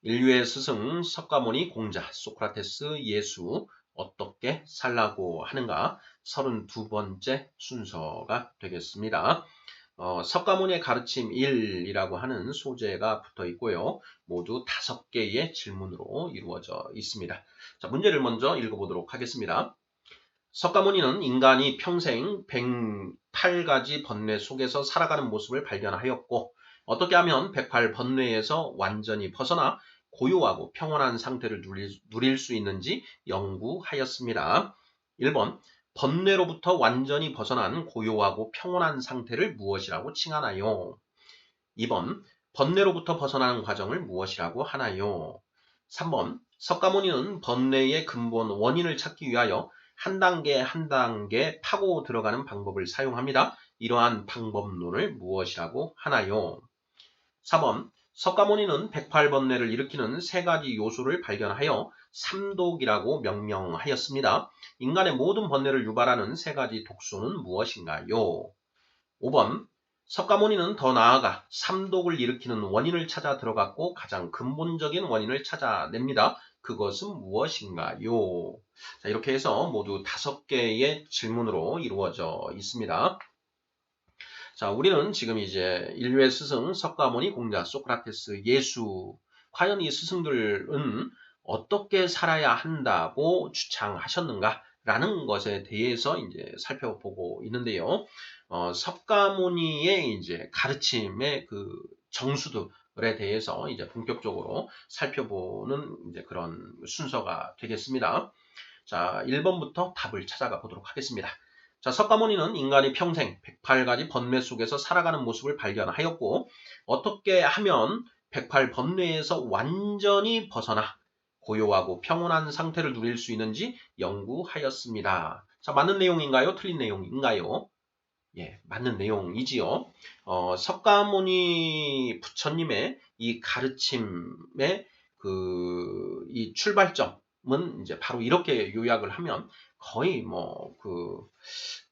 인류의 스승 석가모니 공자 소크라테스 예수 어떻게 살라고 하는가 32번째 순서가 되겠습니다. 석가모니의 가르침 1이라고 하는 소재가 붙어 있고요. 모두 5개의 질문으로 이루어져 있습니다. 자, 문제를 먼저 읽어보도록 하겠습니다. 석가모니는 인간이 평생 108가지 번뇌 속에서 살아가는 모습을 발견하였고 어떻게 하면 108번뇌에서 완전히 벗어나 고요하고 평온한 상태를 누릴 수 있는지 연구하였습니다. 1번 번뇌로부터 완전히 벗어난 고요하고 평온한 상태를 무엇이라고 칭하나요? 2번 번뇌로부터 벗어나는 과정을 무엇이라고 하나요? 3번 석가모니는 번뇌의 근본 원인을 찾기 위하여 한 단계 한 단계 파고 들어가는 방법을 사용합니다. 이러한 방법론을 무엇이라고 하나요? 4번 석가모니는 108번뇌를 일으키는 3가지 요소를 발견하여 삼독이라고 명명하였습니다. 인간의 모든 번뇌를 유발하는 3가지 독소는 무엇인가요? 5번 석가모니는 더 나아가 삼독을 일으키는 원인을 찾아 들어갔고 가장 근본적인 원인을 찾아냅니다. 그것은 무엇인가요? 자, 이렇게 해서 모두 5개의 질문으로 이루어져 있습니다. 자, 우리는 지금 이제 인류의 스승 석가모니 공자 소크라테스 예수 과연 이 스승들은 어떻게 살아야 한다고 주창하셨는가? 라는 것에 대해서 이제 살펴보고 있는데요. 석가모니의 이제 가르침의 그 정수들에 대해서 이제 본격적으로 살펴보는 이제 그런 순서가 되겠습니다. 자, 1번부터 답을 찾아가 보도록 하겠습니다. 자, 석가모니는 인간이 평생 108가지 번뇌 속에서 살아가는 모습을 발견하였고 어떻게 하면 108번뇌에서 완전히 벗어나 고요하고 평온한 상태를 누릴 수 있는지 연구하였습니다. 자, 맞는 내용인가요? 틀린 내용인가요? 예, 맞는 내용이지요. 석가모니 부처님의 이 가르침의 이 출발점은 이제 바로 이렇게 요약을 하면 거의 뭐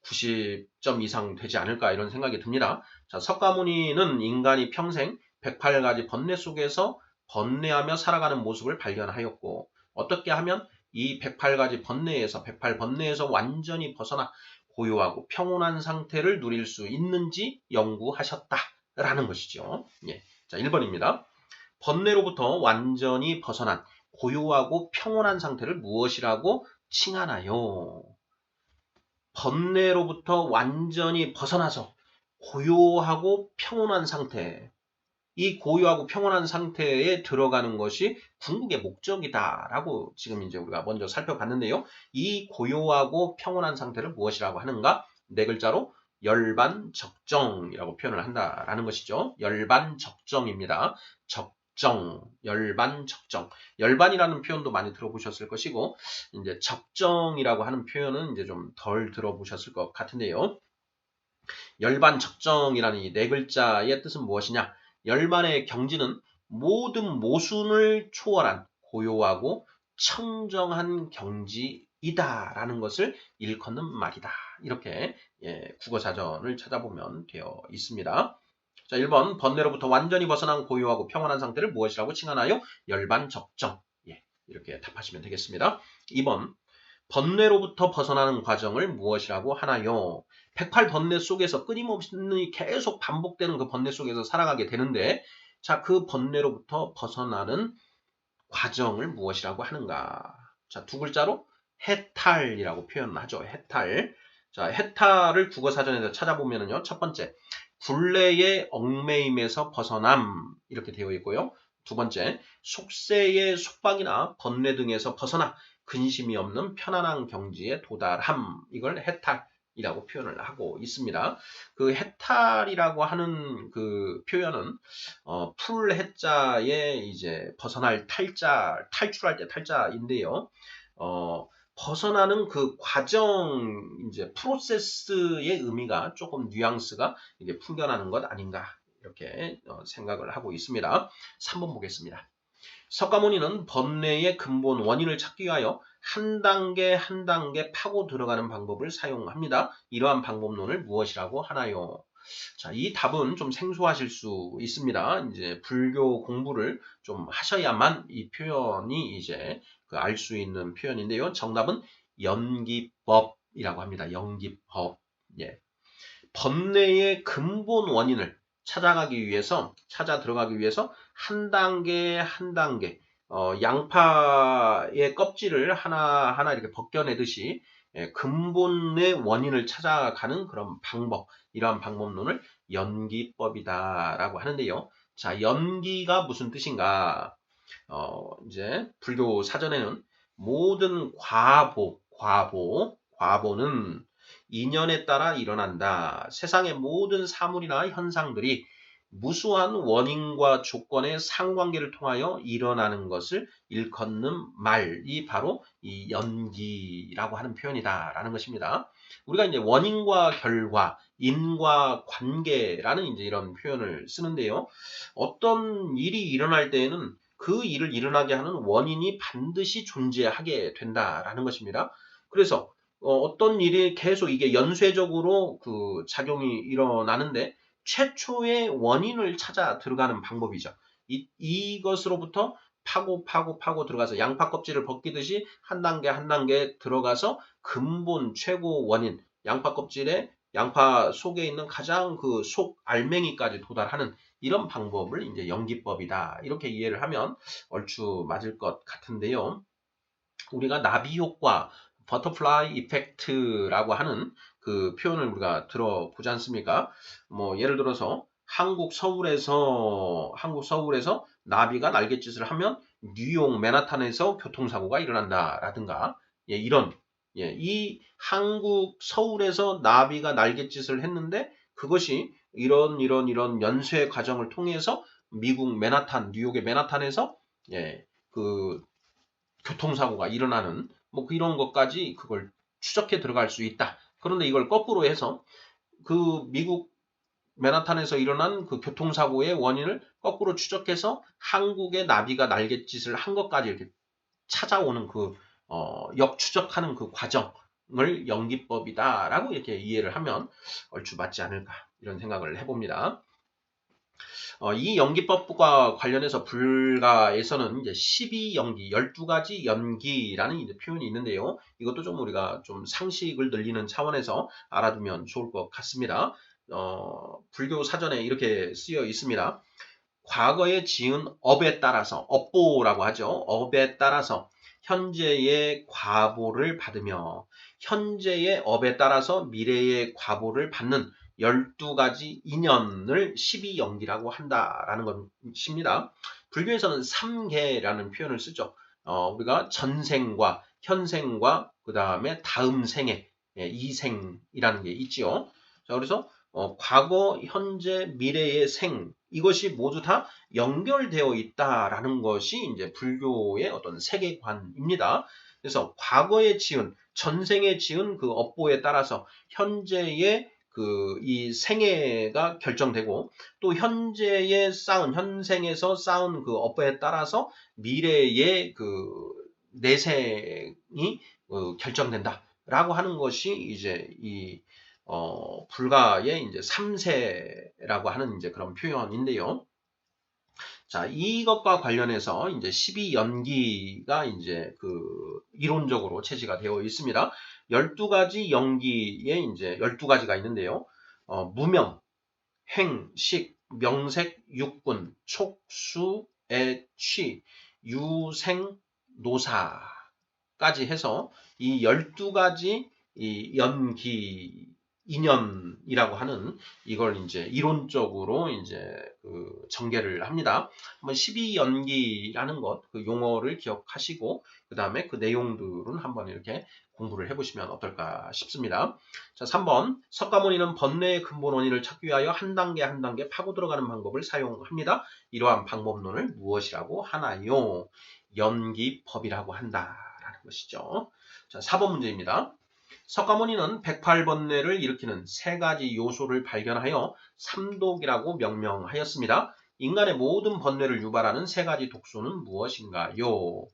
90점 이상 되지 않을까 이런 생각이 듭니다. 자, 석가모니는 인간이 평생 108가지 번뇌 속에서 번뇌하며 살아가는 모습을 발견하였고 어떻게 하면 이 108가지 번뇌에서 108번뇌에서 완전히 벗어나 고요하고 평온한 상태를 누릴 수 있는지 연구하셨다라는 것이죠. 예. 자, 1번입니다. 번뇌로부터 완전히 벗어난 고요하고 평온한 상태를 무엇이라고 칭하나요? 번뇌로부터 완전히 벗어나서 고요하고 평온한 상태, 이 고요하고 평온한 상태에 들어가는 것이 궁극의 목적이다라고 지금 이제 우리가 먼저 살펴봤는데요. 이 고요하고 평온한 상태를 무엇이라고 하는가? 4글자로 열반적정이라고 표현을 한다라는 것이죠. 열반적정입니다. 적정, 열반적정. 열반이라는 표현도 많이 들어보셨을 것이고, 이제 적정이라고 하는 표현은 이제 좀 덜 들어보셨을 것 같은데요. 열반적정이라는 이 4글자의 뜻은 무엇이냐? 열반의 경지는 모든 모순을 초월한 고요하고 청정한 경지이다라는 것을 일컫는 말이다. 이렇게 국어사전을 찾아보면 되어 있습니다. 자, 1번 번뇌로부터 완전히 벗어난 고요하고 평온한 상태를 무엇이라고 칭하나요? 열반적정. 이렇게 답하시면 되겠습니다. 2번 번뇌로부터 벗어나는 과정을 무엇이라고 하나요? 108번뇌 속에서 끊임없이 계속 반복되는 그 번뇌 속에서 살아가게 되는데 자, 그 번뇌로부터 벗어나는 과정을 무엇이라고 하는가? 자, 2글자로 해탈이라고 표현하죠. 해탈. 자, 해탈을 국어사전에서 찾아보면요. 첫 번째, 굴레의 얽매임에서 벗어남 이렇게 되어 있고요. 2번째, 속세의 속박이나 번뇌 등에서 벗어나 근심이 없는 편안한 경지에 도달함. 이걸 해탈이라고 표현을 하고 있습니다. 그 해탈이라고 하는 그 표현은 풀 해자에 이제 벗어날 탈자, 탈출할 때 탈자인데요. 벗어나는 그 과정, 이제 프로세스의 의미가 조금 뉘앙스가 이제 풍겨나는 것 아닌가 이렇게 생각을 하고 있습니다. 3번 보겠습니다. 석가모니는 번뇌의 근본 원인을 찾기 위하여 한 단계 한 단계 파고 들어가는 방법을 사용합니다. 이러한 방법론을 무엇이라고 하나요? 자, 이 답은 좀 생소하실 수 있습니다. 이제 불교 공부를 좀 하셔야만 이 표현이 이제 그 알 수 있는 표현인데요. 정답은 연기법이라고 합니다. 연기법. 예. 번뇌의 근본 원인을 찾아 들어가기 위해서 한 단계 한 단계 양파의 껍질을 하나하나 이렇게 벗겨내듯이 근본의 원인을 찾아가는 그런 방법, 이러한 방법론을 연기법이다라고 하는데요. 자, 연기가 무슨 뜻인가? 이제 불교 사전에는 모든 과보는 인연에 따라 일어난다. 세상의 모든 사물이나 현상들이 무수한 원인과 조건의 상관계를 통하여 일어나는 것을 일컫는 말이 바로 이 연기라고 하는 표현이다라는 것입니다. 우리가 이제 원인과 결과, 인과 관계라는 이제 이런 표현을 쓰는데요. 어떤 일이 일어날 때에는 그 일을 일어나게 하는 원인이 반드시 존재하게 된다라는 것입니다. 그래서 어떤 일이 계속 이게 연쇄적으로 그 작용이 일어나는데 최초의 원인을 찾아 들어가는 방법이죠. 이것으로부터 파고 들어가서 양파 껍질을 벗기듯이 한 단계 한 단계 들어가서 근본 최고 원인, 양파 속에 있는 가장 그 속 알맹이까지 도달하는 이런 방법을 이제 연기법이다. 이렇게 이해를 하면 얼추 맞을 것 같은데요. 우리가 나비 효과, 버터플라이 이펙트라고 하는 그 표현을 우리가 들어보지 않습니까? 뭐 예를 들어서 한국 서울에서 나비가 날갯짓을 하면 뉴욕 맨하탄에서 교통사고가 일어난다라든가 이런 이 한국 서울에서 나비가 날갯짓을 했는데 그것이 이런 연쇄 과정을 통해서 미국 뉴욕의 맨하탄에서 그 교통사고가 일어나는 뭐 이런 것까지 그걸 추적해 들어갈 수 있다. 그런데 이걸 거꾸로 해서 그 미국 맨하탄에서 일어난 그 교통사고의 원인을 거꾸로 추적해서 한국의 나비가 날갯짓을 한 것까지 이렇게 찾아오는 그 역추적하는 그 과정을 연기법이다라고 이렇게 이해를 하면 얼추 맞지 않을까 이런 생각을 해봅니다. 이 연기법과 관련해서 불가에서는 이제 12연기, 12가지 연기라는 이제 표현이 있는데요. 이것도 좀 우리가 좀 상식을 늘리는 차원에서 알아두면 좋을 것 같습니다. 불교 사전에 이렇게 쓰여 있습니다. 과거에 지은 업에 따라서, 업보라고 하죠. 업에 따라서 현재의 과보를 받으며 현재의 업에 따라서 미래의 과보를 받는 12가지 인연을 12연기라고 한다라는 것입니다. 불교에서는 3계라는 표현을 쓰죠. 우리가 전생과 현생과 그 다음에 다음 생에 이생이라는 게 있지요. 자, 그래서 과거, 현재, 미래의 생 이것이 모두 다 연결되어 있다라는 것이 이제 불교의 어떤 세계관입니다. 그래서 과거에 지은 전생에 지은 그 업보에 따라서 현재의 그 이 생애가 결정되고 또 현생에서 쌓은 그 업보에 따라서 미래의 그 내생이 결정된다라고 하는 것이 이제 이 불가의 이제 3세라고 하는 이제 그런 표현인데요. 자, 이것과 관련해서 이제 12연기가 이제 그 이론적으로 체지가 되어 있습니다. 12가지 연기에 이제 12가지가 있는데요. 무명, 행, 식, 명색, 육군, 촉수, 애취, 유생, 노사까지 해서 이 12가지 이 연기 인연이라고 하는 이걸 이제 이론적으로 이제 그 전개를 합니다. 한번 12연기라는 것, 그 용어를 기억하시고 그 다음에 그 내용들은 한번 이렇게 공부를 해보시면 어떨까 싶습니다. 자, 3번 석가모니는 번뇌의 근본 원인을 찾기 위하여 한 단계 한 단계 파고 들어가는 방법을 사용합니다. 이러한 방법론을 무엇이라고 하나요? 연기법이라고 한다라는 것이죠. 자, 4번 문제입니다. 석가모니는 108번뇌를 일으키는 3가지 요소를 발견하여 삼독이라고 명명하였습니다. 인간의 모든 번뇌를 유발하는 3가지 독소는 무엇인가요?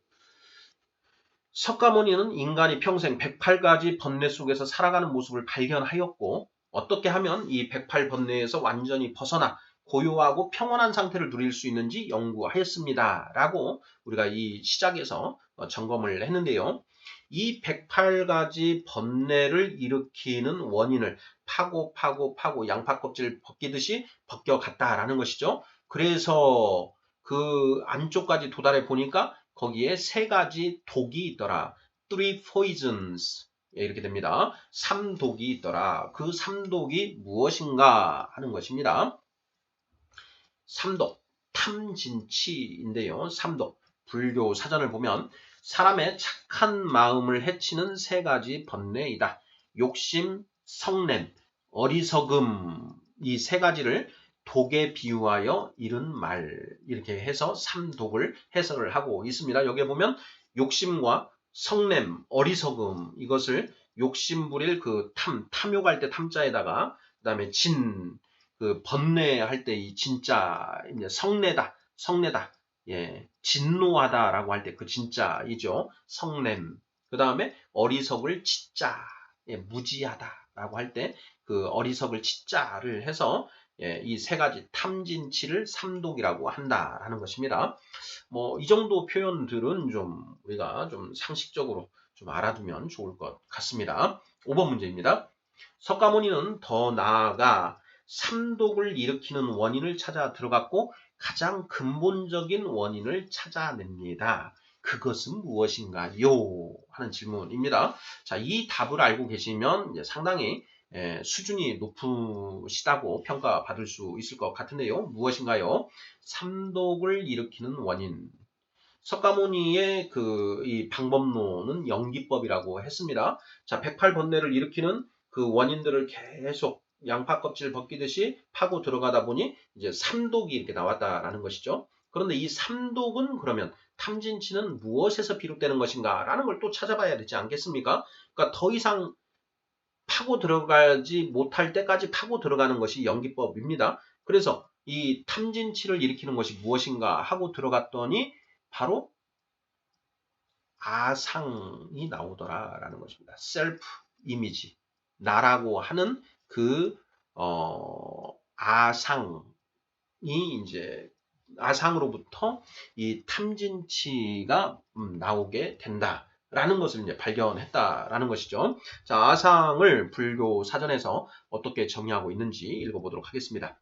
석가모니는 인간이 평생 108가지 번뇌 속에서 살아가는 모습을 발견하였고 어떻게 하면 이 108번뇌에서 완전히 벗어나 고요하고 평온한 상태를 누릴 수 있는지 연구하였습니다. 라고 우리가 이 시작에서 점검을 했는데요. 이 108가지 번뇌를 일으키는 원인을 파고 양파 껍질 벗기듯이 벗겨갔다라는 것이죠. 그래서 그 안쪽까지 도달해 보니까 거기에 3가지 독이 있더라. Three poisons. 이렇게 됩니다. 3독이 있더라. 그 3독이 무엇인가 하는 것입니다. 3독, 탐진치인데요. 3독, 불교 사전을 보면 사람의 착한 마음을 해치는 3가지 번뇌이다. 욕심, 성냄, 어리석음, 이 3가지를 독에 비유하여 이른 말, 이렇게 해서 3독을 해설을 하고 있습니다. 여기에 보면 욕심과 성냄, 어리석음, 이것을 욕심부릴 그 탐욕할 때 탐자에다가 그 다음에 그 번뇌할 때 이 진짜 성내다, 예, 진노하다라고 할 때 그 진짜이죠. 성냄. 그 다음에 어리석을 치자, 예, 무지하다라고 할 때 그 어리석을 치자를 해서 예, 이 3가지 탐진치를 3독이라고 한다라는 것입니다. 뭐 이 정도 표현들은 좀 우리가 좀 상식적으로 좀 알아두면 좋을 것 같습니다. 5번 문제입니다. 석가모니는 더 나아가 삼독을 일으키는 원인을 찾아 들어갔고 가장 근본적인 원인을 찾아냅니다. 그것은 무엇인가요? 하는 질문입니다. 자, 이 답을 알고 계시면 이제 상당히 수준이 높으시다고 평가받을 수 있을 것 같은데요. 무엇인가요? 삼독을 일으키는 원인. 석가모니의 이 방법론은 연기법이라고 했습니다. 자, 108번뇌를 일으키는 그 원인들을 계속 양파 껍질 벗기듯이 파고 들어가다 보니 이제 3독이 이렇게 나왔다라는 것이죠. 그런데 이 3독은 그러면 탐진치는 무엇에서 비롯되는 것인가 라는 걸 또 찾아봐야 되지 않겠습니까? 그러니까 더 이상 파고 들어가지 못할 때까지 파고 들어가는 것이 연기법입니다. 그래서 이 탐진치를 일으키는 것이 무엇인가 하고 들어갔더니 바로 아상이 나오더라라는 것입니다. 셀프 이미지, 나라고 하는 그 아상이 이제 아상으로부터 이 탐진치가 나오게 된다라는 것을 이제 발견했다라는 것이죠. 자, 아상을 불교 사전에서 어떻게 정의하고 있는지 읽어보도록 하겠습니다.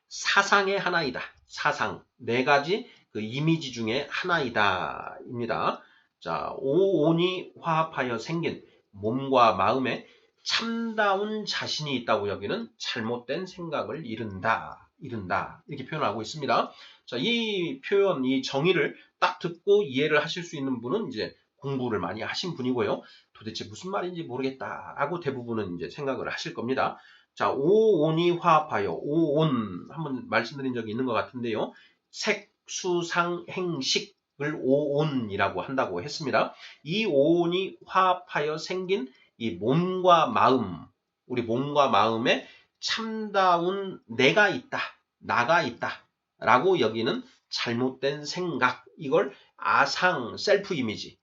사상의 하나이다. 사상, 4가지 그 이미지 중에 하나이다. 입니다. 자, 오온이 화합하여 생긴 몸과 마음에 참다운 자신이 있다고 여기는 잘못된 생각을 이른다. 이렇게 표현하고 있습니다. 자, 이 표현, 이 정의를 딱 듣고 이해를 하실 수 있는 분은 이제 공부를 많이 하신 분이고요. 도대체 무슨 말인지 모르겠다라고 대부분은 이제 생각을 하실 겁니다. 자, 오온이 화합하여, 오온, 한번 말씀드린 적이 있는 것 같은데요. 색, 수, 상, 행, 식을 오온이라고 한다고 했습니다. 이 오온이 화합하여 생긴 이 몸과 마음, 우리 몸과 마음에 참다운 내가 있다, 나가 있다, 라고 여기는 잘못된 생각, 이걸 아상, 셀프 이미지.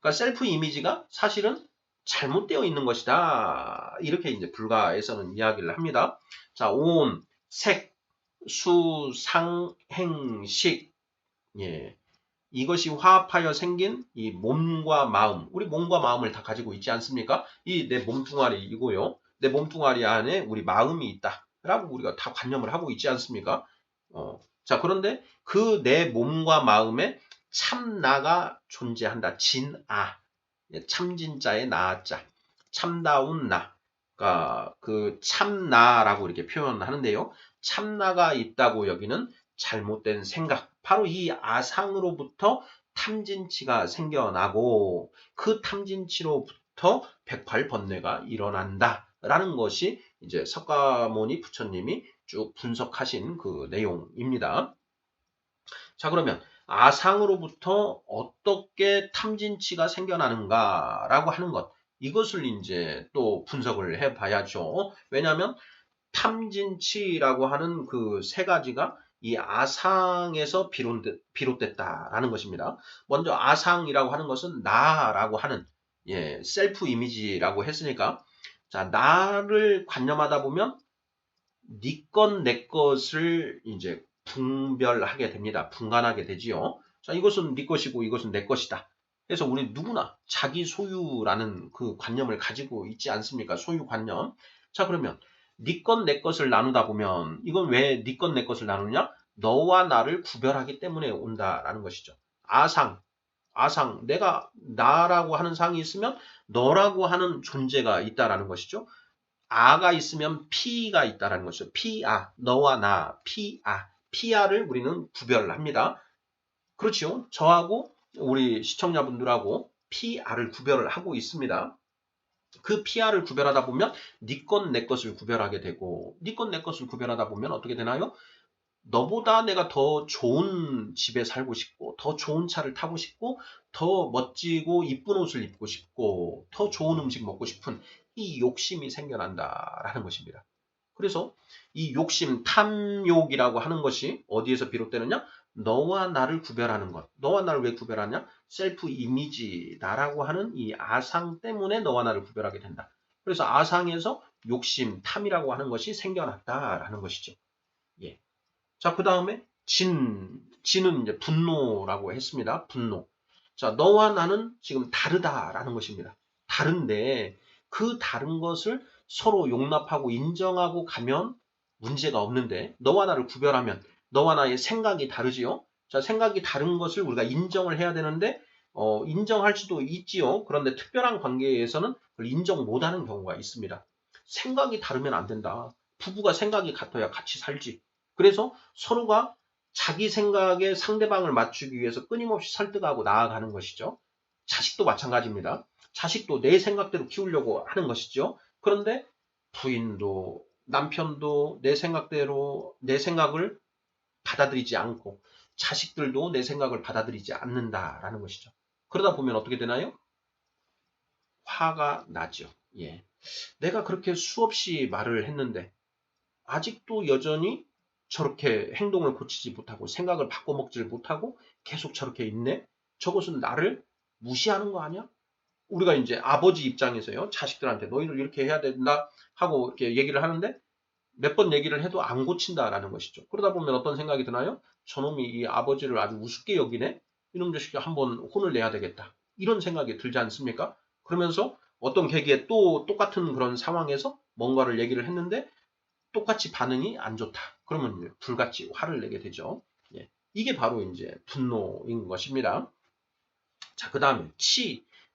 그러니까 셀프 이미지가 사실은 잘못되어 있는 것이다. 이렇게 이제 불가에서는 이야기를 합니다. 자, 온, 색, 수, 상, 행, 식. 예. 이것이 화합하여 생긴 이 몸과 마음. 우리 몸과 마음을 다 가지고 있지 않습니까? 이 내 몸뚱아리이고요. 내 몸뚱아리 안에 우리 마음이 있다. 라고 우리가 다 관념을 하고 있지 않습니까? 자, 그런데 그 내 몸과 마음에 참나가 존재한다. 진아. 참진자의 나자. 참다운 나. 그러니까 그 참나라고 이렇게 표현하는데요. 참나가 있다고 여기는 잘못된 생각. 바로 이 아상으로부터 탐진치가 생겨나고 그 탐진치로부터 108번뇌가 일어난다라는 것이 이제 석가모니 부처님이 쭉 분석하신 그 내용입니다. 자, 그러면 아상으로부터 어떻게 탐진치가 생겨나는가라고 하는 것, 이것을 이제 또 분석을 해 봐야죠. 왜냐하면 탐진치라고 하는 그 3가지가 이 아상에서 비롯됐다라는 것입니다. 먼저 아상이라고 하는 것은 나라고 하는 셀프 이미지라고 했으니까, 자, 나를 관념하다 보면 네 것, 내 것을 이제 분별하게 됩니다. 분간하게 되지요. 자, 이것은 네 것이고 이것은 내 것이다. 그래서 우리 누구나 자기 소유라는 그 관념을 가지고 있지 않습니까? 소유 관념. 자, 그러면 네 것, 내 것을 나누다 보면 이건 왜 네 것, 내 것을 나누냐? 너와 나를 구별하기 때문에 온다라는 것이죠. 아상, 내가 나라고 하는 상이 있으면 너라고 하는 존재가 있다라는 것이죠. 아가 있으면 피가 있다라는 것이죠. 피아, 너와 나, 피아를 우리는 구별합니다. 그렇죠. 저하고 우리 시청자분들하고 피아를 구별을 하고 있습니다. 그 피아를 구별하다 보면 네 것, 내 것을 구별하게 되고 네 것, 내 것을 구별하다 보면 어떻게 되나요? 너보다 내가 더 좋은 집에 살고 싶고 더 좋은 차를 타고 싶고 더 멋지고 이쁜 옷을 입고 싶고 더 좋은 음식 먹고 싶은 이 욕심이 생겨난다라는 것입니다. 그래서 이 욕심, 탐욕이라고 하는 것이 어디에서 비롯되느냐? 너와 나를 구별하는 것. 너와 나를 왜 구별하냐? 셀프 이미지, 나라고 하는 이 아상 때문에 너와 나를 구별하게 된다. 그래서 아상에서 욕심, 탐이라고 하는 것이 생겨났다라는 것이죠. 예. 자, 그 다음에 진은 이제 분노라고 했습니다. 분노. 자, 너와 나는 지금 다르다라는 것입니다. 다른데 그 다른 것을 서로 용납하고 인정하고 가면 문제가 없는데 너와 나를 구별하면 너와 나의 생각이 다르지요. 자, 생각이 다른 것을 우리가 인정을 해야 되는데 인정할 수도 있지요. 그런데 특별한 관계에서는 그걸 인정 못하는 경우가 있습니다. 생각이 다르면 안 된다. 부부가 생각이 같아야 같이 살지. 그래서 서로가 자기 생각에 상대방을 맞추기 위해서 끊임없이 설득하고 나아가는 것이죠. 자식도 마찬가지입니다. 자식도 내 생각대로 키우려고 하는 것이죠. 그런데 부인도 남편도 내 생각대로 내 생각을 받아들이지 않고 자식들도 내 생각을 받아들이지 않는다라는 것이죠. 그러다 보면 어떻게 되나요? 화가 나죠. 예. 내가 그렇게 수없이 말을 했는데 아직도 여전히 저렇게 행동을 고치지 못하고 생각을 바꿔먹지를 못하고 계속 저렇게 있네? 저것은 나를 무시하는 거 아니야? 우리가 이제 아버지 입장에서요. 자식들한테 너희들 이렇게 해야 된다 하고 이렇게 얘기를 하는데 몇 번 얘기를 해도 안 고친다라는 것이죠. 그러다 보면 어떤 생각이 드나요? 저놈이 이 아버지를 아주 우습게 여기네? 이놈 자식이 한번 혼을 내야 되겠다. 이런 생각이 들지 않습니까? 그러면서 어떤 계기에 또 똑같은 그런 상황에서 뭔가를 얘기를 했는데 똑같이 반응이 안 좋다. 그러면 불같이 화를 내게 되죠. 예. 이게 바로 이제 분노인 것입니다. 자, 그 다음에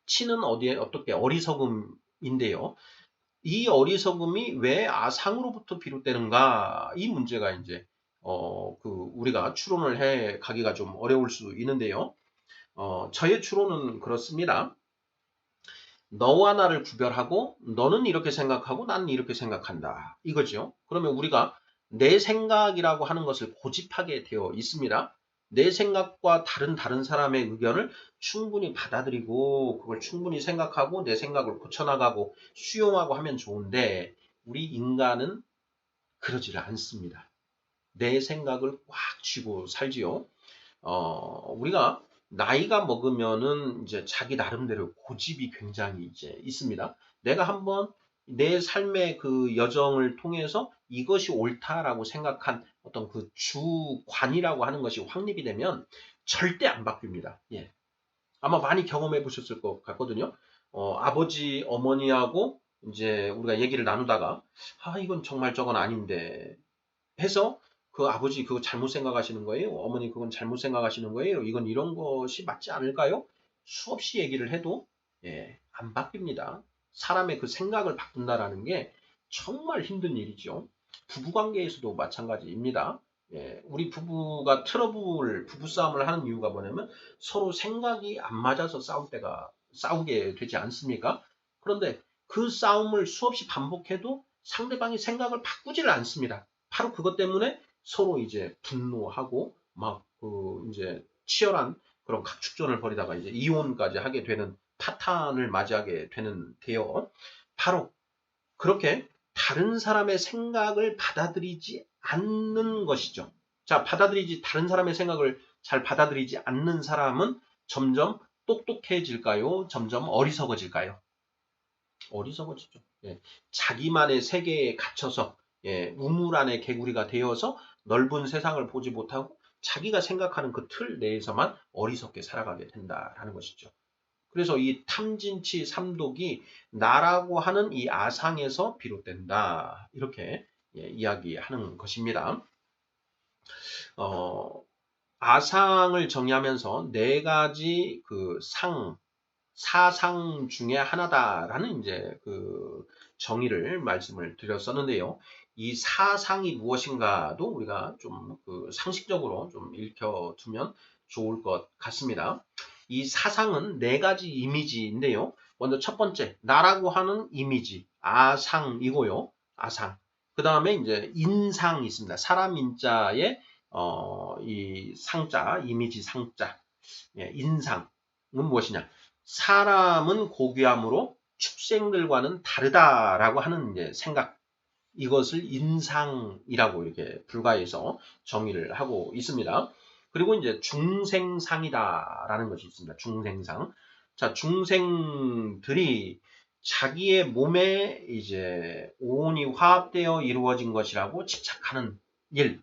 치는 어디에 어떻게 어리석음인데요. 이 어리석음이 왜 아상으로부터 비롯되는가? 이 문제가 이제 우리가 추론을 해 가기가 좀 어려울 수 있는데요. 저의 추론은 그렇습니다. 너와 나를 구별하고 너는 이렇게 생각하고 나는 이렇게 생각한다. 이거죠. 그러면 우리가 내 생각이라고 하는 것을 고집하게 되어 있습니다. 내 생각과 다른 사람의 의견을 충분히 받아들이고 그걸 충분히 생각하고 내 생각을 고쳐나가고 수용하고 하면 좋은데 우리 인간은 그러지를 않습니다. 내 생각을 꽉 쥐고 살지요. 우리가 나이가 먹으면은 이제 자기 나름대로 고집이 굉장히 이제 있습니다. 내가 한번 내 삶의 그 여정을 통해서 이것이 옳다라고 생각한 어떤 그 주관이라고 하는 것이 확립이 되면 절대 안 바뀝니다. 예. 아마 많이 경험해 보셨을 것 같거든요. 아버지, 어머니하고 이제 우리가 얘기를 나누다가, 이건 정말 저건 아닌데, 해서 그 아버지 그거 잘못 생각하시는 거예요? 어머니 그건 잘못 생각하시는 거예요? 이건 이런 것이 맞지 않을까요? 수없이 얘기를 해도 안 바뀝니다. 사람의 그 생각을 바꾼다라는 게 정말 힘든 일이죠. 부부관계에서도 마찬가지입니다. 우리 부부가 부부싸움을 하는 이유가 뭐냐면 서로 생각이 안 맞아서 싸우게 되지 않습니까? 그런데 그 싸움을 수없이 반복해도 상대방이 생각을 바꾸지를 않습니다. 바로 그것 때문에 서로 이제 분노하고 막 이제 치열한 그런 각축전을 벌이다가 이제 이혼까지 하게 되는 파탄을 맞이하게 되는데요. 바로 그렇게 다른 사람의 생각을 받아들이지 않는 것이죠. 자, 다른 사람의 생각을 잘 받아들이지 않는 사람은 점점 똑똑해질까요? 점점 어리석어질까요? 어리석어지죠. 예, 자기만의 세계에 갇혀서 우물 안에 개구리가 되어서 넓은 세상을 보지 못하고 자기가 생각하는 그 틀 내에서만 어리석게 살아가게 된다라는 것이죠. 그래서 이 탐진치 삼독이 나라고 하는 이 아상에서 비롯된다. 이렇게 이야기하는 것입니다. 어, 아상을 정의하면서 네 가지 그 사상 중에 하나다라는 이제 그 정의를 말씀을 드렸었는데요. 이 사상이 무엇인가도 우리가 좀 그 상식적으로 좀 읽혀두면 좋을 것 같습니다. 이 사상은 네 가지 이미지인데요. 먼저 첫 번째, 나라고 하는 이미지, 아상이고요. 아상. 그 다음에 이제 인상이 있습니다. 사람 인자에 이 상자, 이미지 상자, 인상은 무엇이냐? 사람은 고귀함으로 축생들과는 다르다라고 하는 이제 생각, 이것을 인상이라고 이렇게 불가해서 정의를 하고 있습니다. 그리고 이제 중생상이다라는 것이 있습니다. 중생상. 자, 중생들이 자기의 몸에 이제 온이 화합되어 이루어진 것이라고 집착하는 일,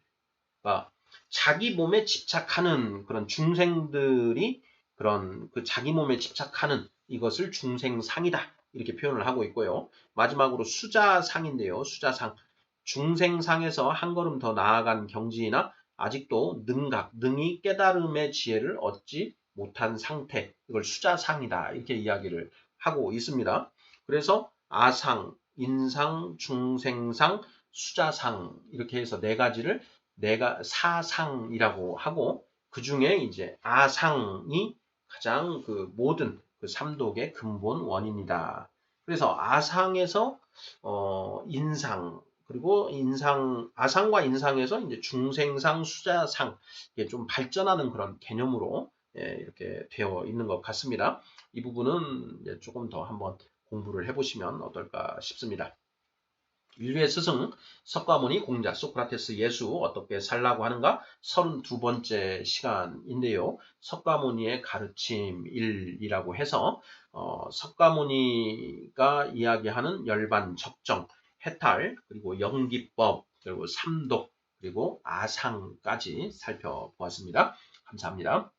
자기 몸에 집착하는 그런 중생들이 그런 그 자기 몸에 집착하는 이것을 중생상이다. 이렇게 표현을 하고 있고요. 마지막으로 수자상인데요. 수자상. 중생상에서 한 걸음 더 나아간 경지이나 아직도 능히 깨달음의 지혜를 얻지 못한 상태. 이걸 수자상이다. 이렇게 이야기를 하고 있습니다. 그래서 아상, 인상, 중생상, 수자상 이렇게 해서 네 가지를 내가 사상이라고 하고 그 중에 이제 아상이 가장 그 모든 그 삼독의 근본 원인이다. 그래서 아상에서 인상 그리고 아상과 인상에서 이제 중생상, 수자상 이게 좀 발전하는 그런 개념으로 이렇게 되어 있는 것 같습니다. 이 부분은 이제 조금 더 한번 공부를 해보시면 어떨까 싶습니다. 인류의 스승 석가모니 공자 소크라테스 예수 어떻게 살라고 하는가 32번째 시간인데요. 석가모니의 가르침 1이라고 해서 석가모니가 이야기하는 열반 적정, 해탈, 그리고 영기법, 그리고 삼독, 그리고 아상까지 살펴보았습니다. 감사합니다.